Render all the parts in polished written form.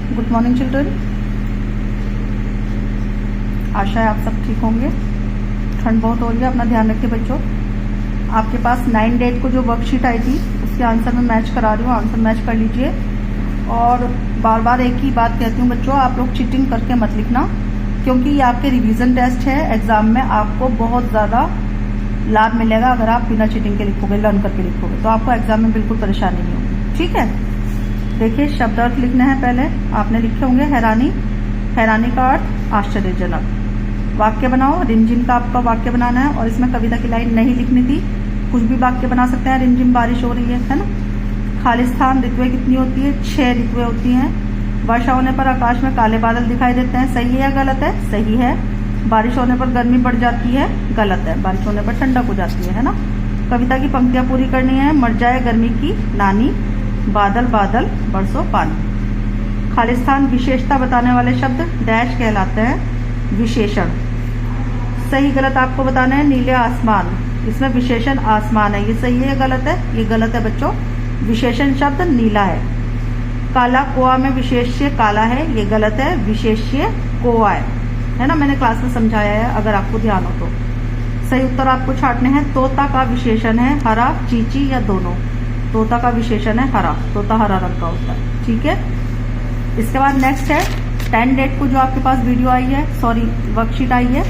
Good morning children. आशा है आप सब ठीक होंगे। ठंड बहुत हो रही है, अपना ध्यान रखिए बच्चों। आपके पास 9 डेट को जो वर्कशीट आई थी उसके आंसर में मैच करा रही हूँ, आंसर मैच कर लीजिए। और बार बार एक ही बात कहती हूँ बच्चों, आप लोग चीटिंग करके मत लिखना, क्योंकि ये आपके रिवीजन टेस्ट है। एग्जाम में आपको बहुत ज़्यादा लाभ मिलेगा अगर आप बिना चीटिंग के लिखोगे, लर्न करके लिखोगे, तो आपको एग्जाम में बिल्कुल परेशानी नहीं होगी। ठीक है, देखिए शब्द अर्थ लिखने हैं। पहले आपने लिखे होंगे हैरानी, हैरानी का अर्थ आश्चर्यजनक। वाक्य बनाओ, रिमझिम का आपका वाक्य बनाना है, और इसमें कविता की लाइन नहीं लिखनी थी, कुछ भी वाक्य बना सकते हैं। रिमझिम बारिश हो रही है ना। खालिस्तान ऋतुएं कितनी होती है? 6 ऋतुएं होती हैं। वर्षा होने पर आकाश में काले बादल दिखाई देते हैं, सही है या गलत है? सही है। बारिश होने पर गर्मी बढ़ जाती है, गलत है। बारिश होने पर ठंडक हो जाती है ना। कविता की पंक्तियां पूरी करनी है। मर जाए गर्मी की नानी, बादल बादल बरसों पानी। खालिस्तान विशेषता बताने वाले शब्द डैश कहलाते हैं, विशेषण। सही गलत आपको बताना है। नीले आसमान, इसमें विशेषण आसमान है, ये सही है या गलत है? ये गलत है बच्चों, विशेषण शब्द नीला है। काला कुआ में विशेष्य काला है, ये गलत है, विशेष्य कोआ है ना। मैंने क्लास में समझाया है, अगर आपको ध्यान हो तो। सही उत्तर आपको छांटने हैं। तोता का विशेषण है हरा, चींची या दोनों? तोता का विशेषण है हरा, तोता हरा रंग का होता है। ठीक है, इसके बाद नेक्स्ट है 10 डेट को जो आपके पास वीडियो आई है, सॉरी वर्कशीट आई है,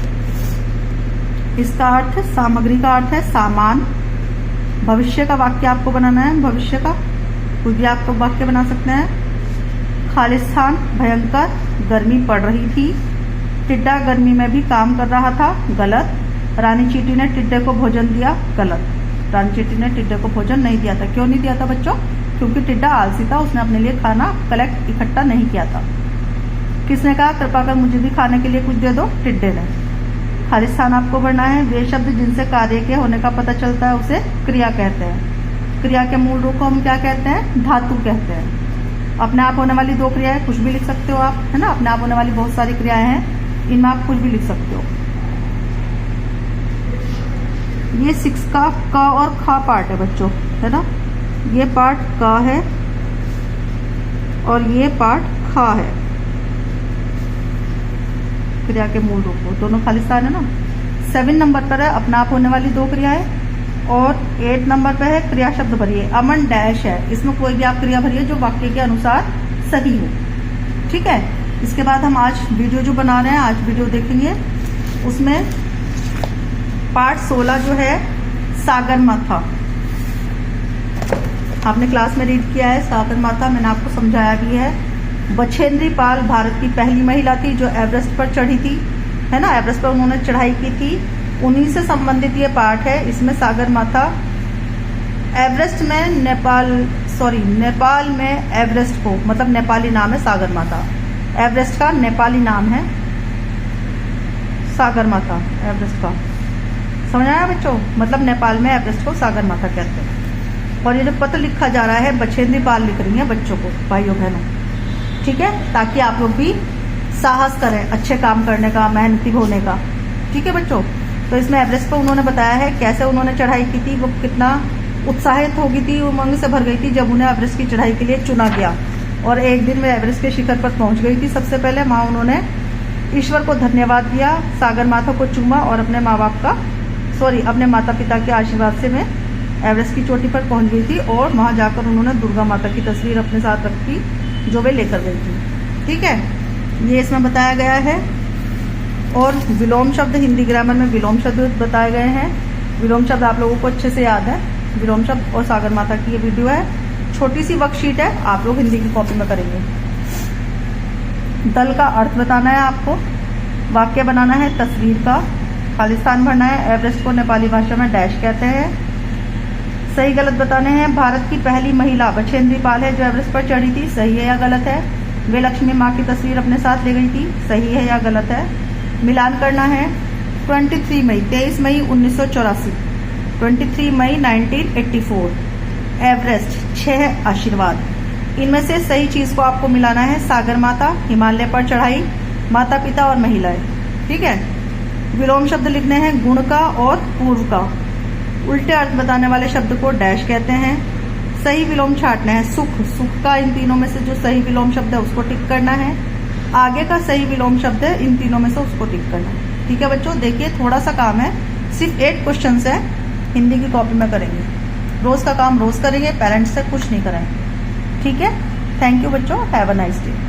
इसका अर्थ सामग्री का अर्थ है सामान। भविष्य का वाक्य आपको बनाना है, भविष्य का कोई भी आप वाक्य बना सकते हैं। खालिस्तान भयंकर गर्मी पड़ रही थी। टिड्डा गर्मी में भी काम कर रहा था, गलत। रानी चींटी ने टिड्डे को भोजन दिया, गलत। रानी चींटी ने टिड्डे को भोजन नहीं दिया था। क्यों नहीं दिया था बच्चों? क्योंकि टिड्डा आलसी था, उसने अपने लिए खाना कलेक्ट इकट्ठा नहीं किया था। किसने कहा कृपा कर मुझे भी खाने के लिए कुछ दे दो? टिड्डे ने। खालिस्तान आपको बढ़ना है। वे शब्द जिनसे कार्य के होने का पता चलता है उसे क्रिया कहते हैं। क्रिया के मूल रूप को हम क्या कहते हैं? धातु कहते हैं। अपने आप होने वाली 2 क्रियाएं, कुछ भी लिख सकते हो आप, है ना। अपने आप होने वाली बहुत सारी क्रियाएं हैं, इनमें आप कुछ भी लिख सकते हो। ये 6 का और खा पार्ट है बच्चों, है ना। ये पार्ट का है और ये पार्ट खा है। क्रिया के मूल रूप को दोनों खालिस्तान है ना। 7 नंबर पर है अपना आप होने वाली 2 क्रियाएं, और 8 नंबर पर है क्रिया शब्द भरिए। अमन डैश है, इसमें कोई भी आप क्रिया भरिए जो वाक्य के अनुसार सही हो। ठीक है, इसके बाद हम आज वीडियो जो बना रहे हैं, आज वीडियो देखेंगे, उसमें पार्ट 16 जो है सागर माथा। आपने क्लास में रीड किया है सागर माथा, मैंने आपको समझाया भी है। बछेंद्री पाल भारत की पहली महिला थी जो एवरेस्ट पर चढ़ी थी, है ना। एवरेस्ट पर उन्होंने चढ़ाई की थी, उन्हीं से संबंधित ये पार्ट है। इसमें सागर माथा एवरेस्ट में नेपाल में एवरेस्ट को, मतलब नेपाली नाम है सागर माथा। एवरेस्ट का नेपाली नाम है सागर माथा, एवरेस्ट का। समझ आया बच्चों? मतलब नेपाल में एवरेस्ट को सागर माथा कहते हैं। और ये जो पत्र लिखा जा रहा है, बछेंद्री पाल लिख रही है बच्चों को, भाइयों बहनों। ठीक है, ताकि आप लोग भी साहस करें अच्छे काम करने का, मेहनती होने का। ठीक है बच्चों, तो इसमें एवरेस्ट पर उन्होंने बताया है कैसे उन्होंने चढ़ाई की थी, वो कितना उत्साहित हो गई थी, उमंग से भर गई थी जब उन्हें एवरेस्ट की चढ़ाई के लिए चुना गया। और एक दिन वे एवरेस्ट के शिखर पर पहुंच गई थी। सबसे पहले वहां उन्होंने ईश्वर को धन्यवाद दिया, सागर माथा को चूमा और अपने अपने माता पिता के आशीर्वाद से मैं एवरेस्ट की चोटी पर पहुंच गई थी। और वहां जाकर उन्होंने दुर्गा माता की तस्वीर अपने साथ रखी जो वे लेकर गई थी। ठीक है, ये इसमें बताया गया है। और विलोम शब्द, हिंदी ग्रामर में विलोम शब्द बताए गए हैं। विलोम शब्द आप लोगों को अच्छे से याद है। विलोम शब्द और सागर माता की ये वीडियो है, छोटी सी वर्कशीट है, आप लोग हिंदी की कॉपी में करेंगे। दल का अर्थ बताना है आपको, वाक्य बनाना है तस्वीर का, खालिस्तान भरना है। एवरेस्ट को नेपाली भाषा में डैश कहते हैं। सही गलत बताने हैं। भारत की पहली महिला बछेंद्री पाल है जो एवरेस्ट पर चढ़ी थी, सही है या गलत है? वे लक्ष्मी माँ की तस्वीर अपने साथ ले गई थी, सही है या गलत है? मिलान करना है। 23 मई 1984, 23 मई 1984, एवरेस्ट, 6 आशीर्वाद। इनमें से सही चीज को आपको मिलाना है। सागर माता, हिमालय पर चढ़ाई, माता पिता और महिलाएं। ठीक है, विलोम शब्द लिखने हैं गुण का और पूर्व का। उल्टे अर्थ बताने वाले शब्द को डैश कहते हैं। सही विलोम छांटना है। सुख, सुख का इन तीनों में से जो सही विलोम शब्द है उसको टिक करना है। आगे का सही विलोम शब्द है इन तीनों में से उसको टिक करना है। ठीक है बच्चों, देखिए थोड़ा सा काम है, सिर्फ 8 क्वेश्चन है, हिंदी की कॉपी में करेंगे। रोज का काम रोज करेंगे, पेरेंट्स से कुछ नहीं कराएंगे। ठीक है, थैंक यू बच्चों, हैव अ नाइस डे।